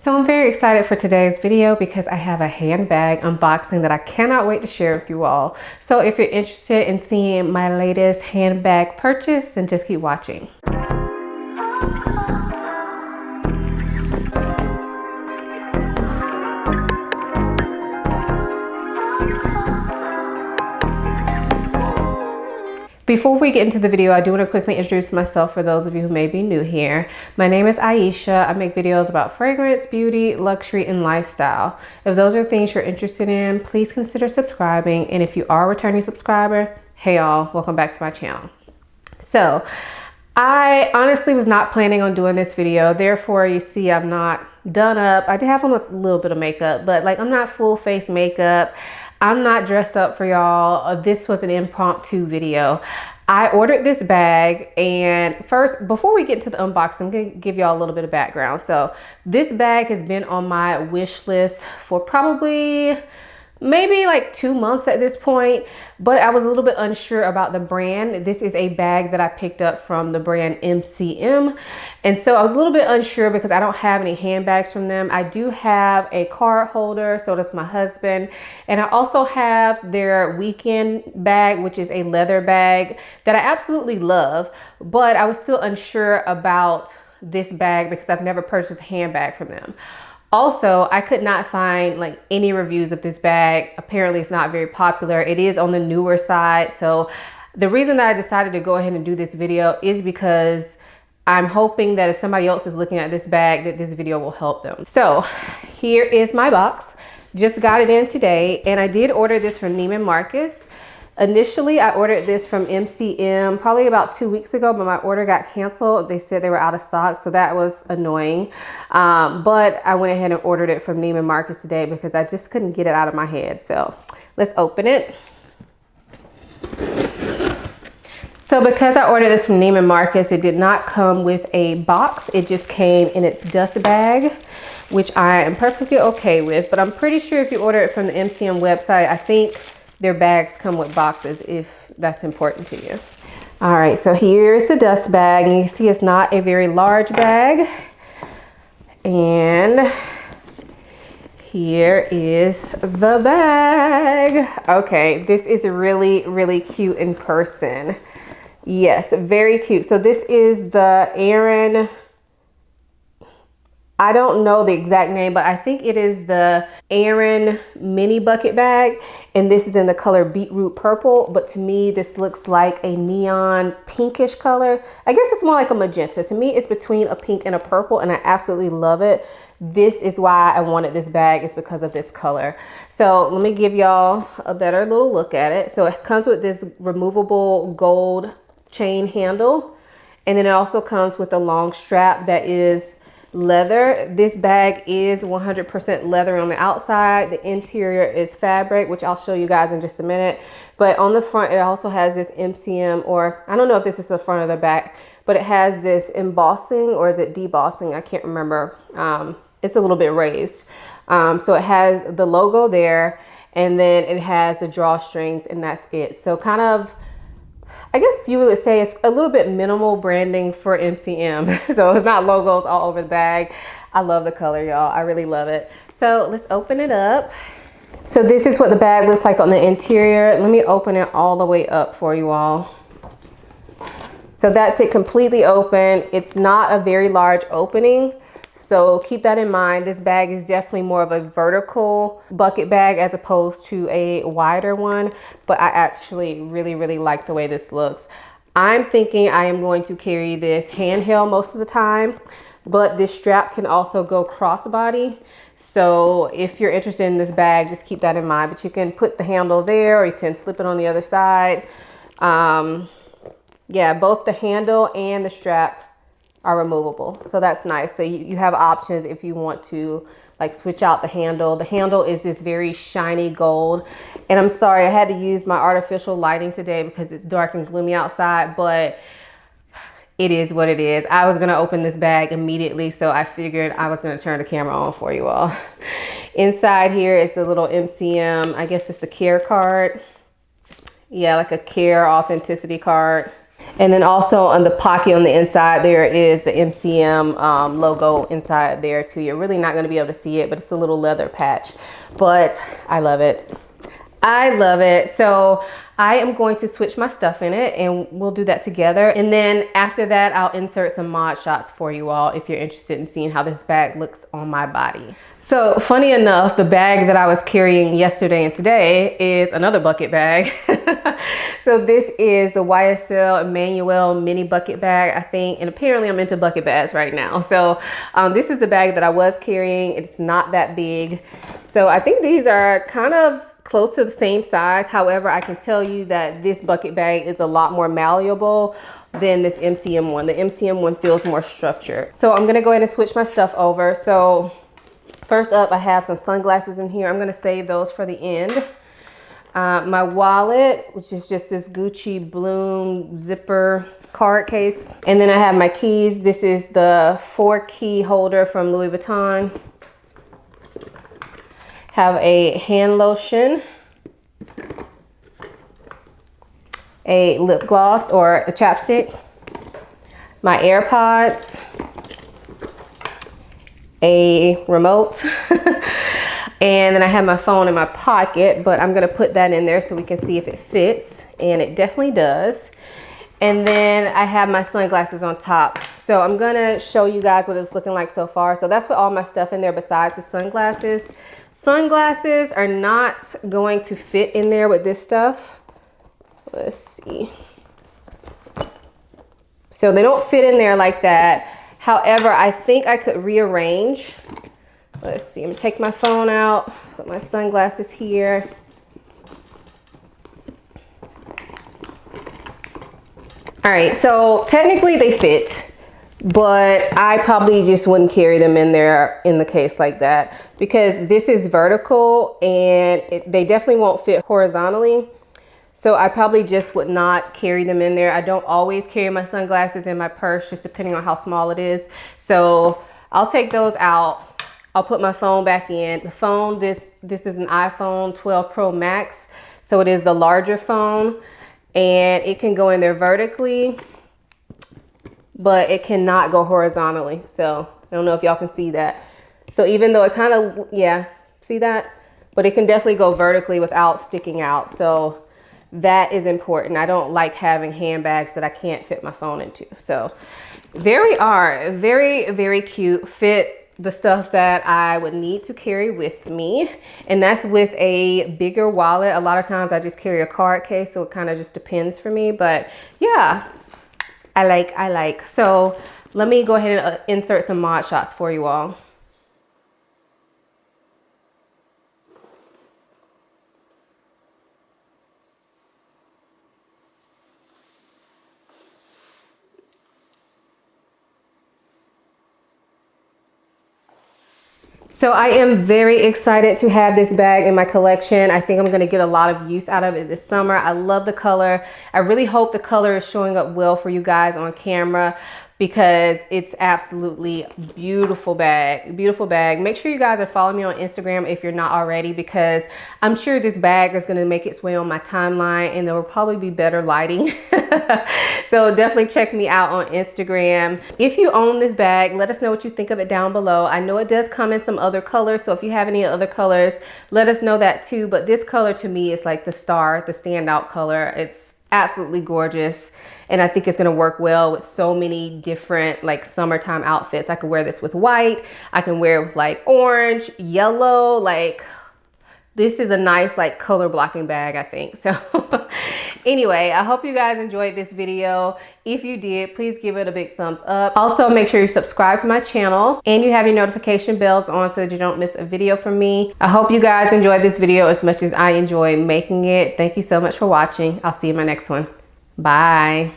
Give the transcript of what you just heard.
So I'm very excited for today's video because I have a handbag unboxing that I cannot wait to share with you all. So if you're interested in seeing my latest handbag purchase, then just keep watching. Before we get into the video, I do want to quickly introduce myself for those of you who may be new here. My name is Ayesha. I make videos about fragrance, beauty, luxury, and lifestyle. If those are things you're interested in, please consider subscribing. And if you are a returning subscriber, hey y'all, welcome back to my channel. So I honestly was not planning on doing this video. Therefore, you see I'm not done up. I did have on a little bit of makeup, but like I'm not full face makeup. I'm not dressed up for y'all. This was an impromptu video. I ordered this bag, and first, before we get into the unboxing, I'm gonna give y'all a little bit of background. So this bag has been on my wish list for probably maybe like 2 months at this point, but I was a little bit unsure about the brand. This is a bag that I picked up from the brand MCM. And so I was a little bit unsure because I don't have any handbags from them. I do have a card holder, so does my husband. And I also have their weekend bag, which is a leather bag that I absolutely love, but I was still unsure about this bag because I've never purchased a handbag from them. Also, I could not find like any reviews of this bag. Apparently it's not very popular. It is on the newer side. So the reason that I decided to go ahead and do this video is because I'm hoping that if somebody else is looking at this bag, that this video will help them. So here is my box. Just got it in today, and I did order this from Neiman Marcus. Initially, I ordered this from MCM probably about 2 weeks ago, but my order got canceled. They said they were out of stock, so that was annoying. But I went ahead and ordered it from Neiman Marcus today because I just couldn't get it out of my head. So let's open it. So because I ordered this from Neiman Marcus, it did not come with a box. It just came in its dust bag, which I am perfectly okay with. But I'm pretty sure if you order it from the MCM website, I think their bags come with boxes if that's important to you. All right, so here's the dust bag, and you see it's not a very large bag. And here is the bag. Okay, this is really, really cute in person. Yes, very cute. So this is the Aren, I don't know the exact name, but I think it is the Aren mini bucket bag. And this is in the color Beetroot Purple. But to me, this looks like a neon pinkish color. I guess it's more like a magenta. To me, it's between a pink and a purple, and I absolutely love it. This is why I wanted this bag, is because of this color. So let me give y'all a better little look at it. So it comes with this removable gold chain handle. And then it also comes with a long strap that is leather. This bag is 100% leather on the outside. The interior is fabric, which I'll show you guys in just a minute. But on the front, it also has this MCM, or I don't know if this is the front or the back, but it has this embossing, or is it debossing? I can't remember. It's a little bit raised. So it has the logo there, and then it has the drawstrings, and that's it. So kind of, I guess you would say it's a little bit minimal branding for MCM. So it's not logos all over the bag. I love the color, y'all. I really love it. So let's open it up. So this is what the bag looks like on the interior. Let me open it all the way up for you all. So that's it, completely open. It's not a very large opening, so keep that in mind. This bag is definitely more of a vertical bucket bag as opposed to a wider one, but I actually really, really like the way this looks. I'm thinking I am going to carry this handheld most of the time, but this strap can also go crossbody. So if you're interested in this bag, just keep that in mind. But you can put the handle there, or you can flip it on the other side. Yeah, both the handle and the strap are removable, so that's nice. So you have options if you want to like switch out the handle. The handle is this very shiny gold, and I'm sorry I had to use my artificial lighting today because it's dark and gloomy outside, but it is what it is. I was gonna open this bag immediately, so I figured I was gonna turn the camera on for you all. Inside here is the little MCM, I guess it's the care card. Yeah, like a care authenticity card. And then also on the pocket on the inside, there is the MCM logo inside there too. You're really not gonna be able to see it, but it's a little leather patch. But I love it. I love it. So I am going to switch my stuff in it and we'll do that together. And then after that, I'll insert some mod shots for you all if you're interested in seeing how this bag looks on my body. So funny enough, the bag that I was carrying yesterday and today is another bucket bag. So this is the YSL Emmanuelle mini bucket bag, I think. And apparently I'm into bucket bags right now. So this is the bag that I was carrying. It's not that big. So I think these are kind of close to the same size. However, I can tell you that this bucket bag is a lot more malleable than this MCM one. The MCM one feels more structured. So I'm gonna go ahead and switch my stuff over. So first up, I have some sunglasses in here. I'm gonna save those for the end. My wallet, which is just this Gucci Bloom zipper card case. And then I have my keys. This is the 4-key holder from Louis Vuitton. Have a hand lotion, a lip gloss or a chapstick, my AirPods, a remote, and then I have my phone in my pocket, but I'm gonna put that in there so we can see if it fits, and it definitely does. And then I have my sunglasses on top. So I'm gonna show you guys what it's looking like so far. So that's what all my stuff in there besides the sunglasses. Sunglasses are not going to fit in there with this stuff. Let's see. So they don't fit in there like that. However, I think I could rearrange. Let's see, I'm gonna take my phone out, put my sunglasses here. All right, so technically they fit, but I probably just wouldn't carry them in there in the case like that because this is vertical and they definitely won't fit horizontally. So I probably just would not carry them in there. I don't always carry my sunglasses in my purse, just depending on how small it is. So I'll take those out. I'll put my phone back in. The phone, this is an iPhone 12 Pro Max. So it is the larger phone. And it can go in there vertically, but it cannot go horizontally. So I don't know if y'all can see that. So even though it kind of, yeah, see that? But it can definitely go vertically without sticking out. So that is important. I don't like having handbags that I can't fit my phone into. So there we are, very, very cute. Fit the stuff that I would need to carry with me, and that's with a bigger wallet. A lot of times I just carry a card case, so it kind of just depends for me, but yeah, I like. So let me go ahead and insert some mod shots for you all. So I am very excited to have this bag in my collection. I think I'm gonna get a lot of use out of it this summer. I love the color. I really hope the color is showing up well for you guys on camera because it's absolutely beautiful bag, beautiful bag. Make sure you guys are following me on Instagram if you're not already, because I'm sure this bag is gonna make its way on my timeline and there will probably be better lighting. So definitely check me out on Instagram. If you own this bag, let us know what you think of it down below. I know it does come in some other colors, so if you have any other colors, let us know that too. But this color to me is like the star, the standout color. It's absolutely gorgeous. And I think it's gonna work well with so many different like summertime outfits. I could wear this with white. I can wear it with like orange, yellow, like this is a nice like color blocking bag, I think. So anyway, I hope you guys enjoyed this video. If you did, please give it a big thumbs up. Also, make sure you subscribe to my channel and you have your notification bells on so that you don't miss a video from me. I hope you guys enjoyed this video as much as I enjoy making it. Thank you so much for watching. I'll see you in my next one. Bye.